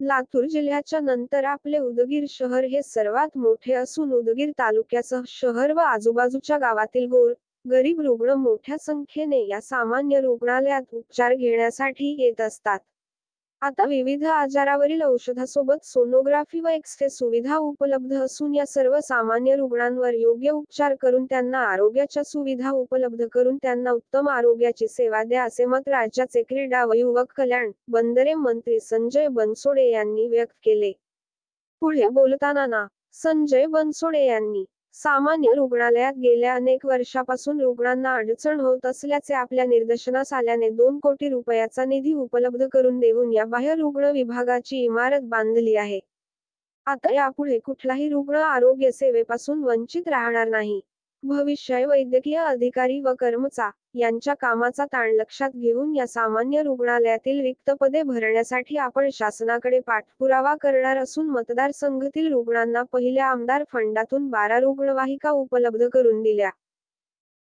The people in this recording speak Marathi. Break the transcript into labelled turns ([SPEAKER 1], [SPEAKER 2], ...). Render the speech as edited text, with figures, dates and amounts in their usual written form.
[SPEAKER 1] लातूर जिल्ह्याच्या नंतर आपले उदगीर शहर हे सर्वात मोठे असून उदगीर तालुक्यासह शहर व आजूबाजूच्या गावातील गरीब रुग्ण मोठ्या संख्येने या सामान्य रुग्णालयात उपचार घेण्यासाठी येत असतात. आता विविध आजारावरील औषधासोबत सोनोग्राफी व एक्स-रे सुविधा उपलब्ध असून या सर्व सामान्य रुग्णांवर योग्य उपचार करून त्यांना आरोग्याच्या सुविधा उपलब्ध करून त्यांना उत्तम आरोग्याची सेवा द्या, असे मत राज्याचे क्रीडा व युवक कल्याण, बंदरे मंत्री संजय बनसोडे यांनी व्यक्त केले. पुढे बोलताना संजय बनसोडे यांनी सामान्य रुग्णालयात गेल्या अनेक वर्षापासून रुग्णांना अडचण होत असल्याचे आपल्या निदर्शनास आल्याने 2 कोटी रुपयाचा निधी उपलब्ध करून देऊन या बाह्य रुग्ण विभागाची इमारत बांधली आहे. आता यापुढे कुठलाही रुग्ण आरोग्य सेवेपासून वंचित राहणार नाही. भविष्यात वैद्यकीय अधिकारी व कर्मचारी यांच्या कामाचा ताण लक्षात घेऊन या सामान्य रुग्णालयातील रिक्त पदे भरण्यासाठी आपण शासनाकडे पाठपुरावा करणार असून मतदारसंघातील रुग्णांना पहिल्या आमदार फंडातून 12 रुग्णवाहिका उपलब्ध करून दिल्या.